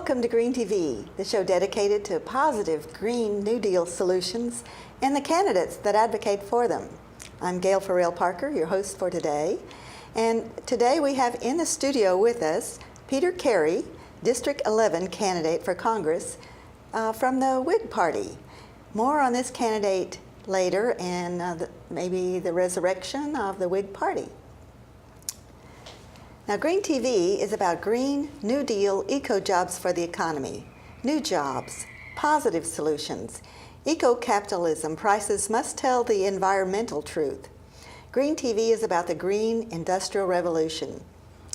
Welcome to Green TV, the show dedicated to positive Green New Deal solutions and the candidates that advocate for them. I'm Gail Parker, your host for today. And today we have in the studio with us Peter Carey, District 11 candidate for Congress from the Whig Party. More on this candidate later and maybe the resurrection of the Whig Party. Now, Green TV is about Green New Deal eco-jobs for the economy, new jobs, positive solutions. Eco-capitalism prices must tell the environmental truth. Green TV is about the green industrial revolution.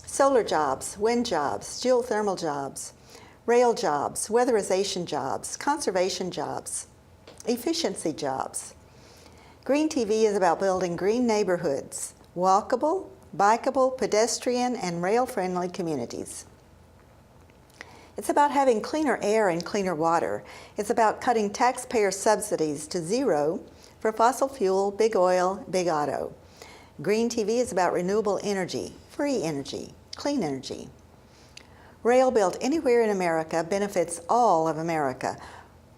Solar jobs, wind jobs, geothermal jobs, rail jobs, weatherization jobs, conservation jobs, efficiency jobs. Green TV is about building green neighborhoods, walkable, bikeable, pedestrian, and rail-friendly communities. It's about having cleaner air and cleaner water. It's about cutting taxpayer subsidies to zero for fossil fuel, big oil, big auto. Green TV is about renewable energy, free energy, clean energy. Rail built anywhere in America benefits all of America.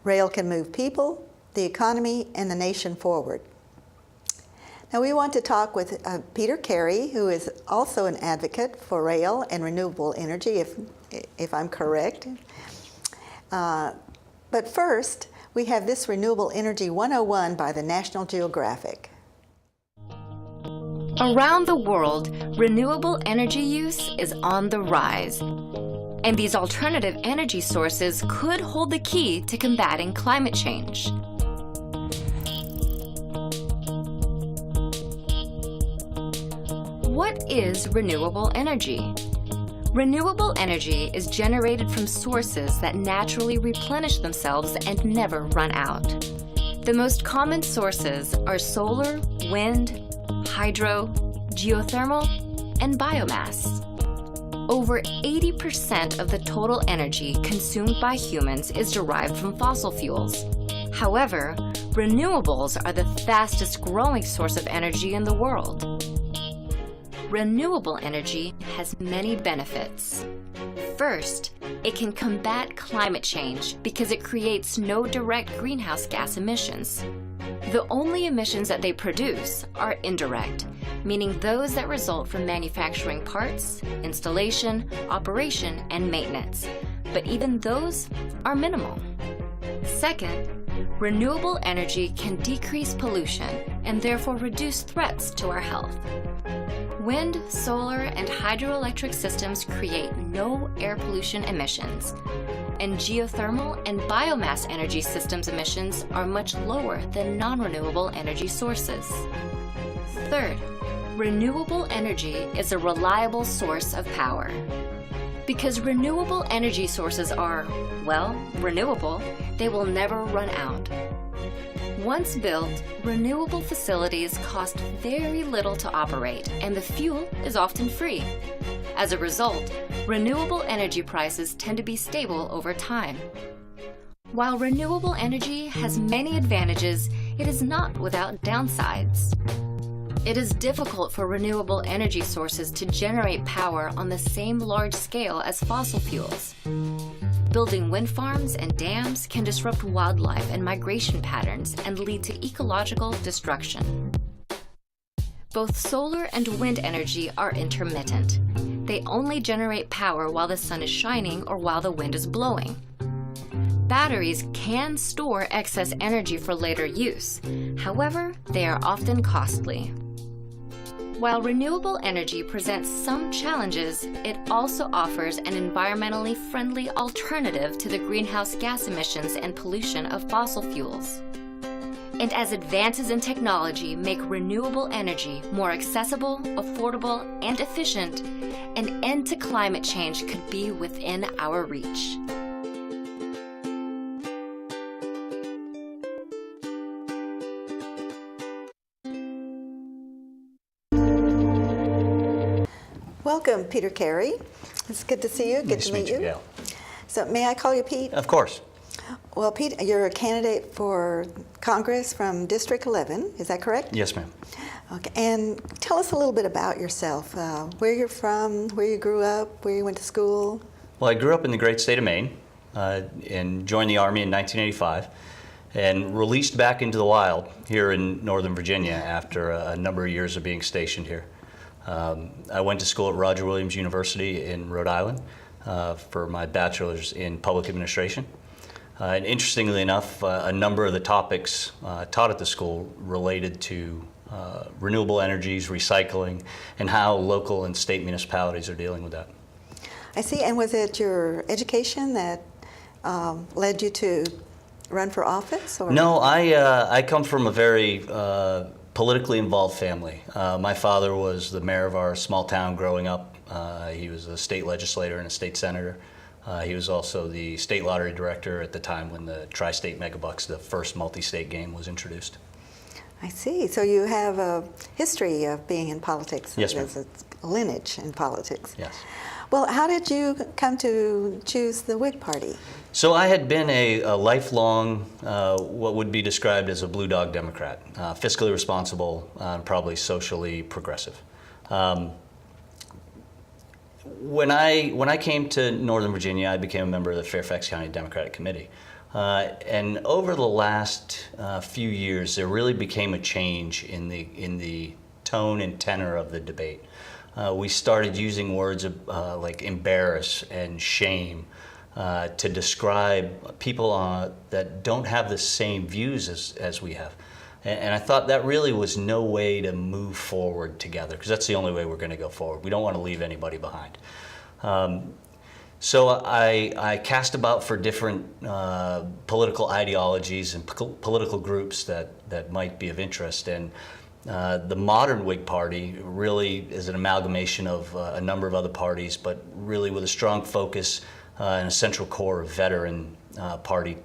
Rail can move people, the economy, and the nation forward. Now we want to talk with Peter Carey, who is also an advocate for rail and renewable energy, if I'm correct. But first, we have this Renewable Energy 101 by the National Geographic. Around the world, renewable energy use is on the rise. And these alternative energy sources could hold the key to combating climate change. What is renewable energy? Renewable energy is generated from sources that naturally replenish themselves and never run out. The most common sources are solar, wind, hydro, geothermal, and biomass. Over 80% of the total energy consumed by humans is derived from fossil fuels. However, renewables are the fastest growing source of energy in the world. Renewable energy has many benefits. First, it can combat climate change because it creates no direct greenhouse gas emissions. The only emissions that they produce are indirect, meaning those that result from manufacturing parts, installation, operation, and maintenance. But even those are minimal. Second, renewable energy can decrease pollution and therefore reduce threats to our health. Wind, solar, and hydroelectric systems create no air pollution emissions, and geothermal and biomass energy systems emissions are much lower than non-renewable energy sources. Third, renewable energy is a reliable source of power. Because renewable energy sources are, well, renewable, they will never run out. Once built, renewable facilities cost very little to operate, and the fuel is often free. As a result, renewable energy prices tend to be stable over time. While renewable energy has many advantages, it is not without downsides. It is difficult for renewable energy sources to generate power on the same large scale as fossil fuels. Building wind farms and dams can disrupt wildlife and migration patterns and lead to ecological destruction. Both solar and wind energy are intermittent. They only generate power while the sun is shining or while the wind is blowing. Batteries can store excess energy for later use. However, they are often costly. While renewable energy presents some challenges, it also offers an environmentally friendly alternative to the greenhouse gas emissions and pollution of fossil fuels. And as advances in technology make renewable energy more accessible, affordable, and efficient, an end to climate change could be within our reach. Welcome, Peter Carey. It's good to see you. Good to meet you. Gail. So may I call you Pete? Of course. Well, Pete, you're a candidate for Congress from District 11. Is that correct? Yes, ma'am. Okay. And tell us a little bit about yourself. Where you're from, where you grew up, where you went to school. Well, I grew up in the great state of Maine. and joined the Army in 1985 and released back into the wild here in Northern Virginia after a number of years of being stationed here. I went to school at Roger Williams University in Rhode Island for my bachelor's in public administration. And interestingly enough, a number of the topics taught at the school related to renewable energies, recycling, and how local and state municipalities are dealing with that. I see. And was it your education that led you to run for office? Or? No, I come from a very politically involved family. My father was the mayor of our small town growing up. He was a state legislator and a state senator. He was also the state lottery director at the time when the Tri-State Megabucks, the first multi-state game, was introduced. I see. So you have a history of being in politics. Yes, ma'am. There's a lineage in politics. Yes. Well, how did you come to choose the Whig Party? So I had been a lifelong, what would be described as a blue dog Democrat, fiscally responsible, probably socially progressive. When I came to Northern Virginia, I became a member of the Fairfax County Democratic Committee. And over the last few years, there really became a change in the tone and tenor of the debate. We started using words like embarrass and shame to describe people that don't have the same views as we have. And I thought that really was no way to move forward together, because that's the only way we're going to go forward. We don't want to leave anybody behind. So I cast about for different political ideologies and political groups that might be of interest. And the modern Whig Party really is an amalgamation of a number of other parties, but really with a strong focus and a central core of veteran party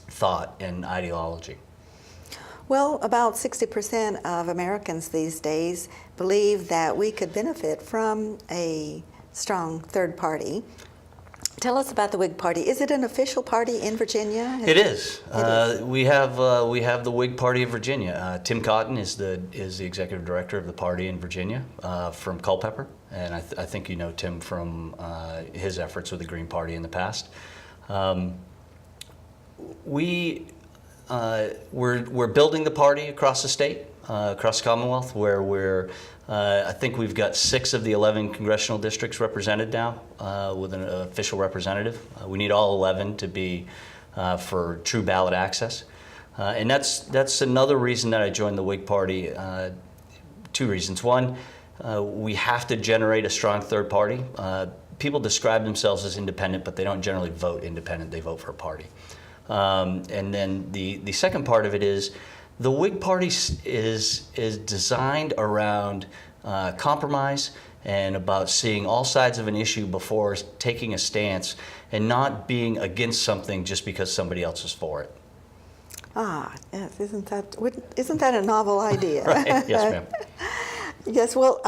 thought and ideology. Well, about 60% of Americans these days believe that we could benefit from a strong third party. Tell us about the Whig Party. Is it an official party in Virginia? It is. We have the Whig Party of Virginia. Tim Cotton is the executive director of the party in Virginia from Culpeper, and I think you know Tim from his efforts with the Green Party in the past. We're building the party across the state, across the Commonwealth, where I think we've got 6 of the 11 congressional districts represented now with an official representative. We need all 11 to be for true ballot access. And that's another reason that I joined the Whig Party. 2 reasons. One, we have to generate a strong third party. People describe themselves as independent, but they don't generally vote independent. They vote for a party. And then the second part of it is the Whig Party is designed around compromise and about seeing all sides of an issue before taking a stance and not being against something just because somebody else is for it. Ah, yes. Isn't that a novel idea? Right. Yes, ma'am. Yes. Well,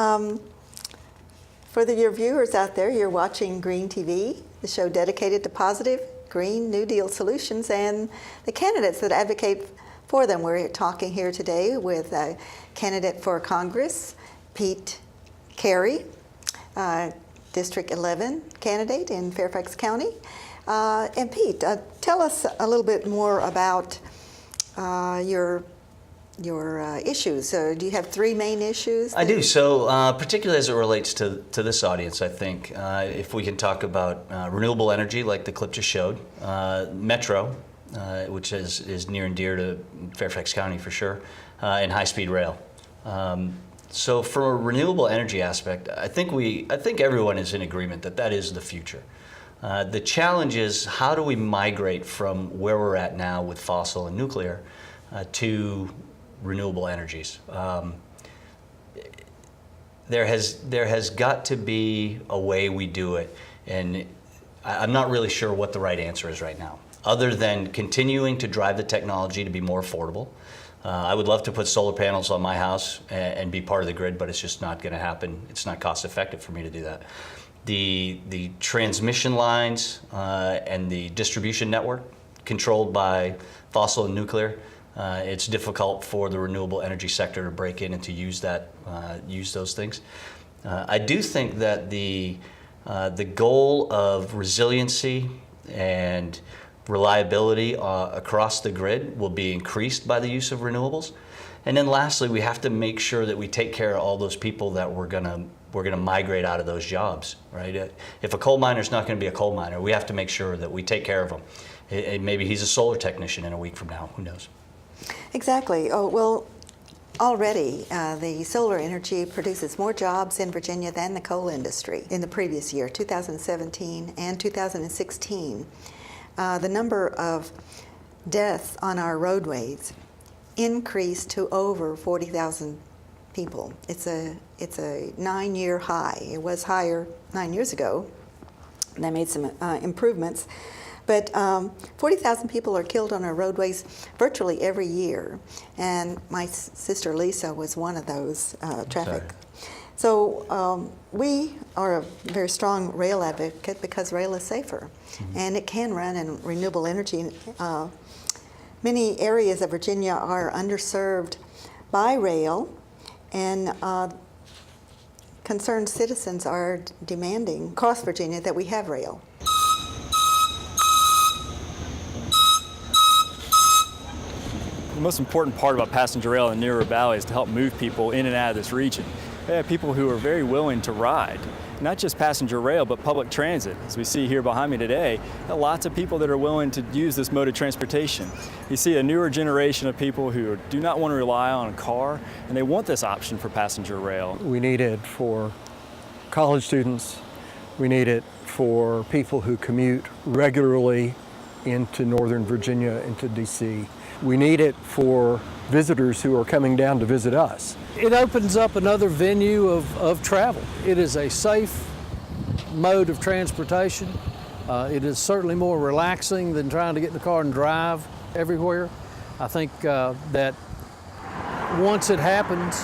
for your viewers out there, you're watching Green TV, the show dedicated to positive Green New Deal solutions and the candidates that advocate for them. We're talking here today with a candidate for Congress, Pete Carey, District 11 candidate in Fairfax County. And Pete, tell us a little bit more about your issues. Do you have 3 main issues? I do. So particularly as it relates to this audience, I think if we can talk about renewable energy like the clip just showed, Metro, which is near and dear to Fairfax County for sure, and high-speed rail. So from a renewable energy aspect, I think everyone is in agreement that is the future. The challenge is how do we migrate from where we're at now with fossil and nuclear to renewable energies. There has got to be a way we do it, and I'm not really sure what the right answer is right now, other than continuing to drive the technology to be more affordable. I would love to put solar panels on my house and be part of the grid, but it's just not going to happen. It's not cost effective for me to do that. The transmission lines and the distribution network controlled by fossil and nuclear, it's difficult for the renewable energy sector to break in and to use those things. I do think that the The goal of resiliency and reliability across the grid will be increased by the use of renewables. And then lastly, we have to make sure that we take care of all those people that we're gonna migrate out of those jobs, right? If a coal miner is not gonna be a coal miner, we have to make sure that we take care of him. Maybe he's a solar technician in a week from now, who knows? Exactly. Oh, well, already the solar energy produces more jobs in Virginia than the coal industry in the previous year, 2017 and 2016. The number of deaths on our roadways increased to over 40,000 people. It's a 9-year high. It was higher 9 years ago. They made some improvements. But 40,000 people are killed on our roadways virtually every year. And my sister Lisa was one of those traffic. So we are a very strong rail advocate because rail is safer. Mm-hmm. And it can run in renewable energy. Many areas of Virginia are underserved by rail, and concerned citizens are demanding across Virginia that we have rail. The most important part about passenger rail in the New River Valley is to help move people in and out of this region. We have people who are very willing to ride, not just passenger rail, but public transit. As we see here behind me today, there are lots of people that are willing to use this mode of transportation. You see a newer generation of people who do not want to rely on a car, and they want this option for passenger rail. We need it for college students. We need it for people who commute regularly into Northern Virginia, into DC. We need it for visitors who are coming down to visit us. It opens up another venue of travel. It is a safe mode of transportation. It is certainly more relaxing than trying to get in the car and drive everywhere. I think that once it happens,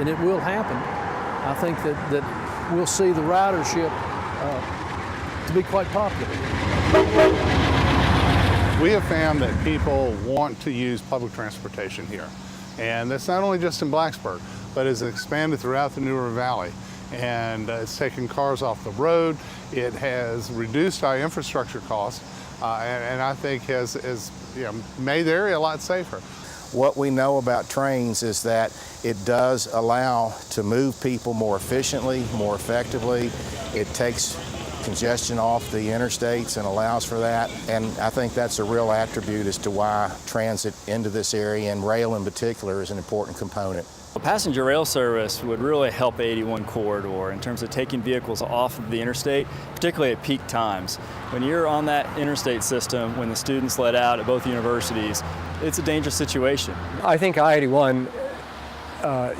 and it will happen, I think that we'll see the ridership to be quite popular. We have found that people want to use public transportation here. And that's not only just in Blacksburg, but it's expanded throughout the New River Valley. And it's taken cars off the road. It has reduced our infrastructure costs, and I think has made the area a lot safer. What we know about trains is that it does allow to move people more efficiently, more effectively. It takes congestion off the interstates and allows for that. And I think that's a real attribute as to why transit into this area, and rail in particular, is an important component. Passenger rail service would really help the 81 corridor in terms of taking vehicles off of the interstate, particularly at peak times. When you're on that interstate system, when the students let out at both universities, it's a dangerous situation. I think I-81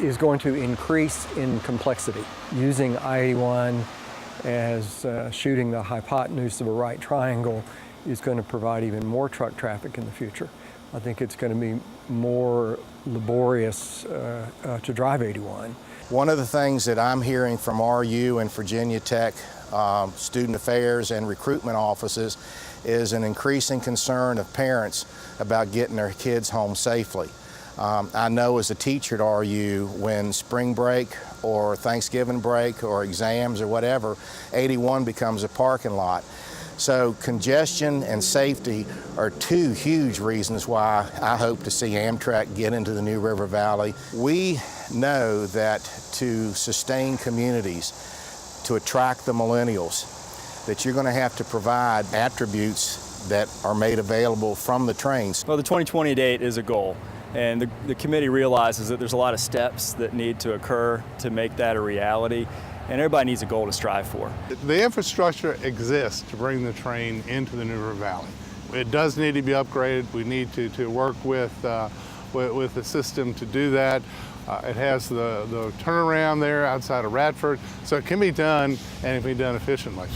is going to increase in complexity. Using I-81 as shooting the hypotenuse of a right triangle is going to provide even more truck traffic in the future. I think it's going to be more laborious to drive 81. One of the things that I'm hearing from RU and Virginia Tech student affairs and recruitment offices is an increasing concern of parents about getting their kids home safely. I know as a teacher at RU, when spring break or Thanksgiving break or exams or whatever, 81 becomes a parking lot. So congestion and safety are two huge reasons why I hope to see Amtrak get into the New River Valley. We know that to sustain communities, to attract the millennials, that you're going to have to provide attributes that are made available from the trains. Well, the 2020 date is a goal. And the committee realizes that there's a lot of steps that need to occur to make that a reality, and everybody needs a goal to strive for. The infrastructure exists to bring the train into the New River Valley. It does need to be upgraded. We need to work with the system to do that. It has the turnaround there outside of Radford, so it can be done, and it can be done efficiently.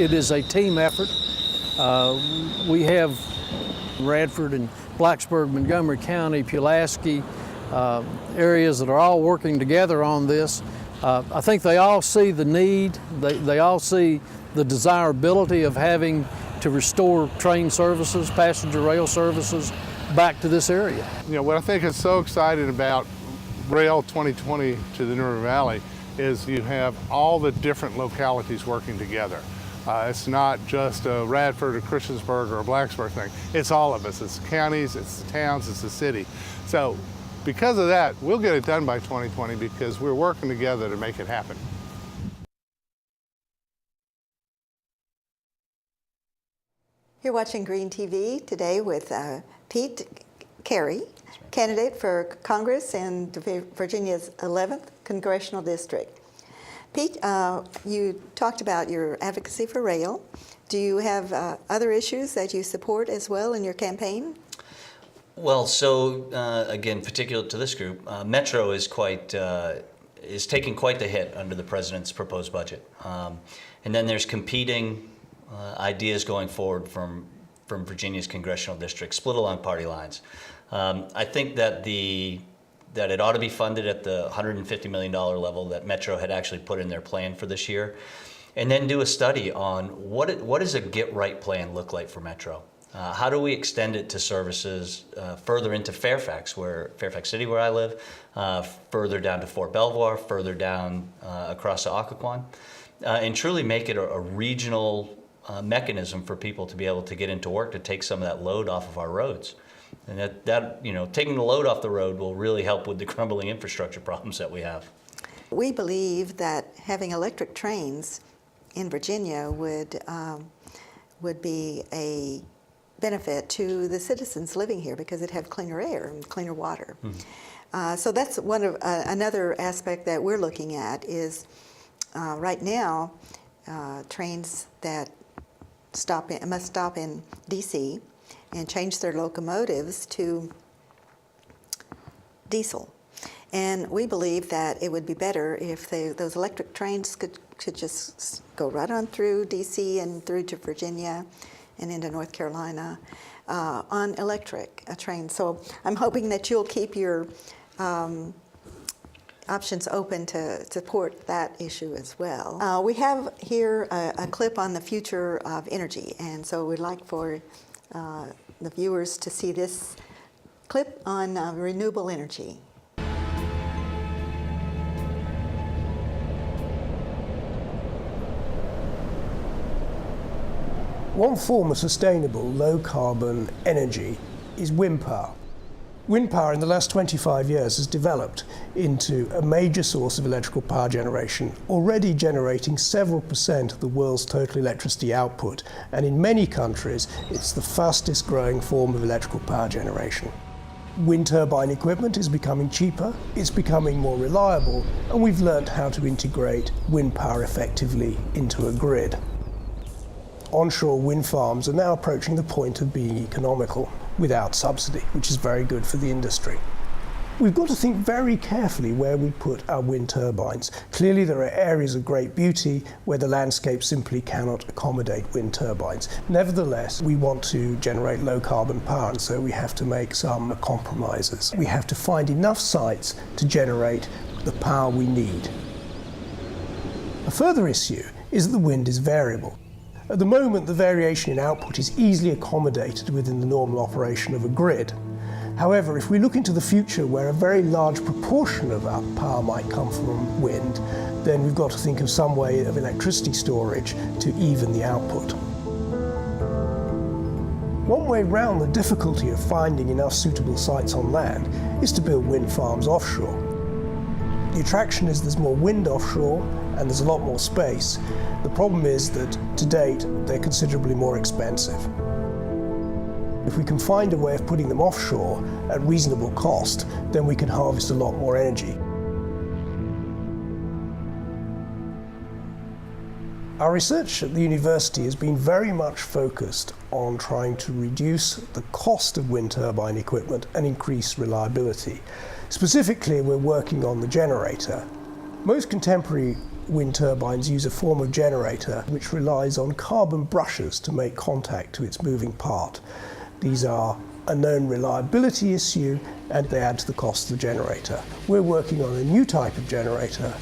It is a team effort. We have Radford and Blacksburg, Montgomery County, Pulaski, areas that are all working together on this. I think they all see the need, they all see the desirability of having to restore train services, passenger rail services back to this area. You know, what I think is so exciting about Rail 2020 to the New River Valley is you have all the different localities working together. It's not just a Radford or Christiansburg or a Blacksburg thing. It's all of us. It's the counties, it's the towns, it's the city. So because of that, we'll get it done by 2020 because we're working together to make it happen. You're watching Green TV today with Pete Carey, candidate for Congress in Virginia's 11th Congressional District. Pete, you talked about your advocacy for rail. Do you have other issues that you support as well in your campaign? Well, so again, particular to this group, Metro is taking quite the hit under the president's proposed budget, and then there's competing ideas going forward from Virginia's congressional district, split along party lines. I think that it ought to be funded at the $150 million level that Metro had actually put in their plan for this year, and then do a study on what does a get-right plan look like for Metro? How do we extend it to services further into Fairfax City, where I live, further down to Fort Belvoir, further down across the Occoquan, and truly make it a regional mechanism for people to be able to get into work, to take some of that load off of our roads. And that taking the load off the road will really help with the crumbling infrastructure problems that we have. We believe that having electric trains in Virginia would be a benefit to the citizens living here because it'd have cleaner air and cleaner water. Mm-hmm. So that's one of another aspect that we're looking at is right now trains that must stop in DC and change their locomotives to diesel. And we believe that it would be better if those electric trains could just go right on through DC and through to Virginia and into North Carolina on electric trains. So I'm hoping that you'll keep your options open to support that issue as well. We have here a clip on the future of energy, and so we'd like for the viewers to see this clip on renewable energy. One form of sustainable, low-carbon energy is wind power. Wind power in the last 25 years has developed into a major source of electrical power generation, already generating several % of the world's total electricity output, and in many countries it's the fastest growing form of electrical power generation. Wind turbine equipment is becoming cheaper, it's becoming more reliable, and we've learned how to integrate wind power effectively into a grid. Onshore wind farms are now approaching the point of being economical without subsidy, which is very good for the industry. We've got to think very carefully where we put our wind turbines. Clearly there are areas of great beauty where the landscape simply cannot accommodate wind turbines. Nevertheless, we want to generate low carbon power, and so we have to make some compromises. We have to find enough sites to generate the power we need. A further issue is that the wind is variable. At the moment, the variation in output is easily accommodated within the normal operation of a grid. However, if we look into the future where a very large proportion of our power might come from wind, then we've got to think of some way of electricity storage to even the output. One way round the difficulty of finding enough suitable sites on land is to build wind farms offshore. The attraction is there's more wind offshore and there's a lot more space. The problem is that to date they're considerably more expensive. If we can find a way of putting them offshore at reasonable cost, then we can harvest a lot more energy. Our research at the university has been very much focused on trying to reduce the cost of wind turbine equipment and increase reliability. Specifically, we're working on the generator. Most contemporary wind turbines use a form of generator which relies on carbon brushes to make contact to its moving part. These are a known reliability issue and they add to the cost of the generator. We're working on a new type of generator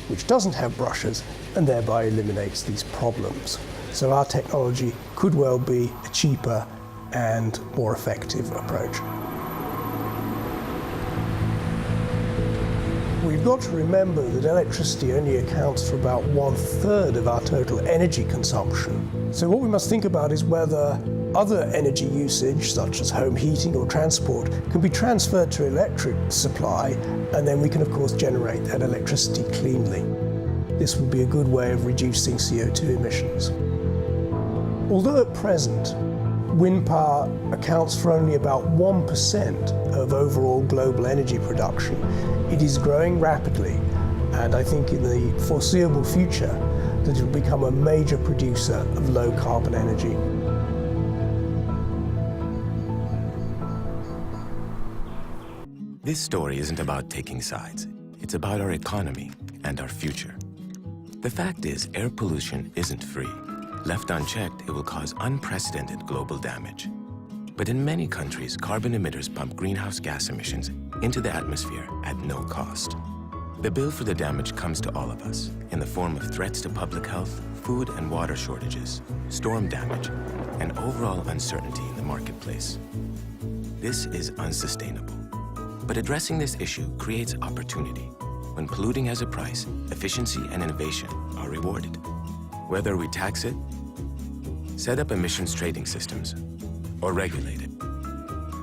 which doesn't have brushes and thereby eliminates these problems. So our technology could well be a cheaper and more effective approach. We've got to remember that electricity only accounts for about 1/3 of our total energy consumption. So what we must think about is whether other energy usage, such as home heating or transport, can be transferred to electric supply, and then we can of course generate that electricity cleanly. This would be a good way of reducing CO2 emissions. Although at present, wind power accounts for only about 1% of overall global energy production, it is growing rapidly, and I think in the foreseeable future that it will become a major producer of low carbon energy. This story isn't about taking sides. It's about our economy and our future. The fact is, air pollution isn't free. Left unchecked, it will cause unprecedented global damage. But in many countries, carbon emitters pump greenhouse gas emissions into the atmosphere at no cost. The bill for the damage comes to all of us in the form of threats to public health, food and water shortages, storm damage, and overall uncertainty in the marketplace. This is unsustainable. But addressing this issue creates opportunity. When polluting has a price, efficiency and innovation are rewarded. Whether we tax it, set up emissions trading systems, or regulate it,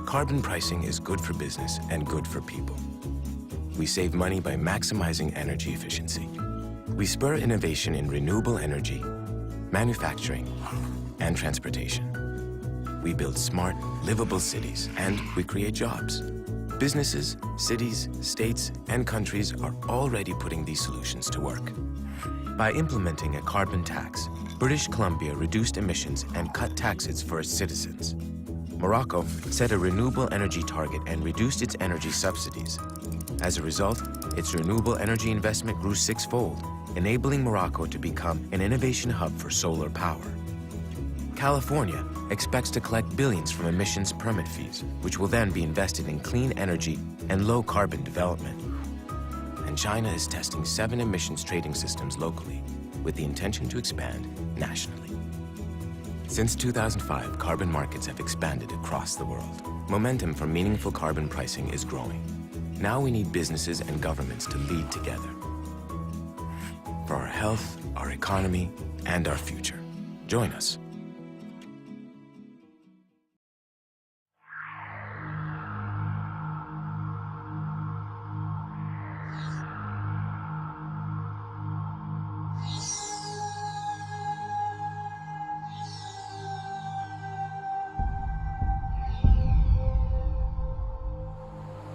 carbon pricing is good for business and good for people. We save money by maximizing energy efficiency. We spur innovation in renewable energy, manufacturing, and transportation. We build smart, livable cities, and we create jobs. Businesses, cities, states, and countries are already putting these solutions to work. By implementing a carbon tax, British Columbia reduced emissions and cut taxes for its citizens. Morocco set a renewable energy target and reduced its energy subsidies. As a result, its renewable energy investment grew sixfold, enabling Morocco to become an innovation hub for solar power. California expects to collect billions from emissions permit fees, which will then be invested in clean energy and low carbon development. And China is testing 7 emissions trading systems locally, with the intention to expand nationally. Since 2005, carbon markets have expanded across the world. Momentum for meaningful carbon pricing is growing. Now we need businesses and governments to lead together for our health, our economy, and our future. Join us.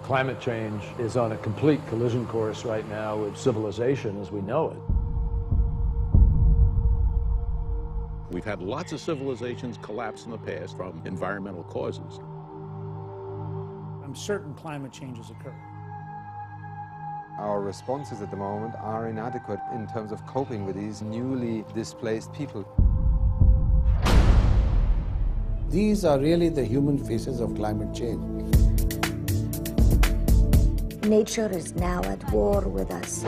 Climate change is on a complete collision course right now with civilization as we know it. We've had lots of civilizations collapse in the past from environmental causes. I'm certain climate change has occurred. Our responses at the moment are inadequate in terms of coping with these newly displaced people. These are really the human faces of climate change. Nature is now at war with us.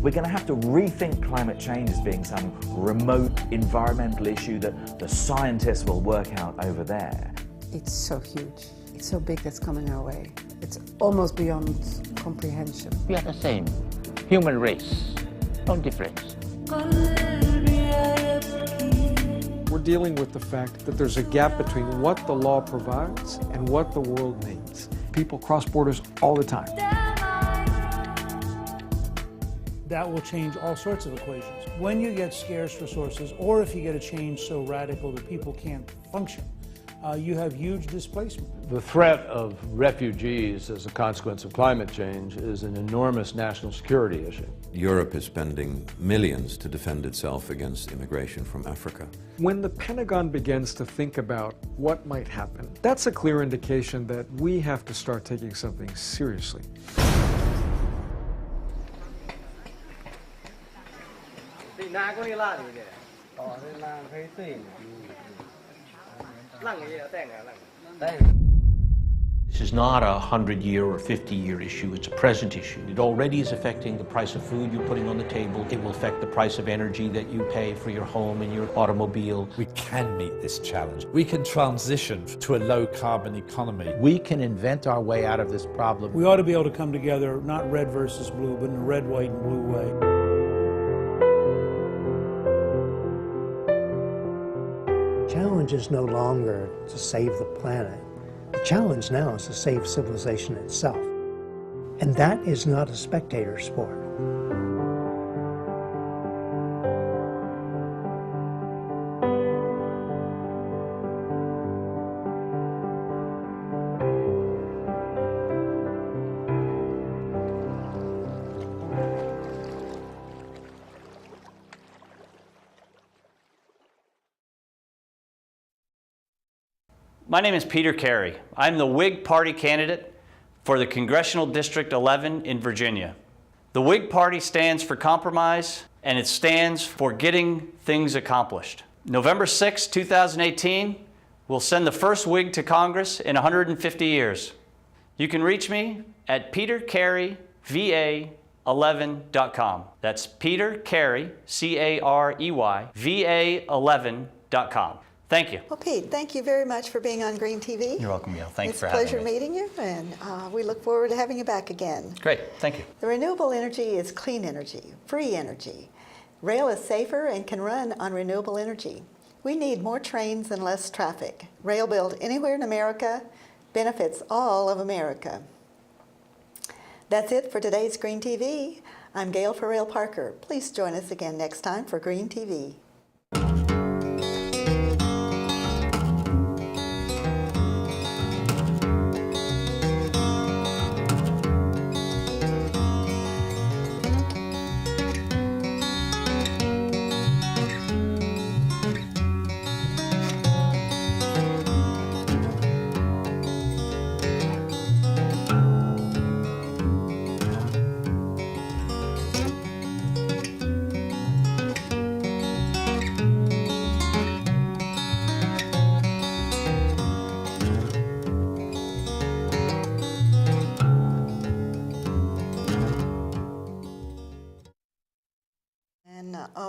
We're going to have to rethink climate change as being some remote environmental issue that the scientists will work out over there. It's so huge. It's so big that's coming our way. It's almost beyond comprehension. We are the same human race, no difference. We're dealing with the fact that there's a gap between what the law provides and what the world needs. People cross borders all the time. That will change all sorts of equations. When you get scarce resources, or if you get a change so radical that people can't function, you have huge displacement. The threat of refugees as a consequence of climate change is an enormous national security issue. Europe is spending millions to defend itself against immigration from Africa. When the Pentagon begins to think about what might happen, that's a clear indication that we have to start taking something seriously. This is not a 100-year or 50-year issue, it's a present issue. It already is affecting the price of food you're putting on the table. It will affect the price of energy that you pay for your home and your automobile. We can meet this challenge. We can transition to a low-carbon economy. We can invent our way out of this problem. We ought to be able to come together, not red versus blue, but in a red, white, and blue way. The challenge is no longer to save the planet. The challenge now is to save civilization itself. And that is not a spectator sport. My name is Peter Carey. I'm the Whig Party candidate for the Congressional District 11 in Virginia. The Whig Party stands for compromise, and it stands for getting things accomplished. November 6, 2018, we'll send the first Whig to Congress in 150 years. You can reach me at petercareyva11.com. That's Peter Carey, C-A-R-E-Y, VA11.com. Thank you. Well, Pete, thank you very much for being on Green TV. You're welcome, Gail. Thanks for having me. It's a pleasure meeting you, and we look forward to having you back again. Great. Thank you. The renewable energy is clean energy, free energy. Rail is safer and can run on renewable energy. We need more trains and less traffic. Rail built anywhere in America benefits all of America. That's it for today's Green TV. I'm Gail Farrell Parker. Please join us again next time for Green TV.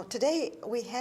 Today we have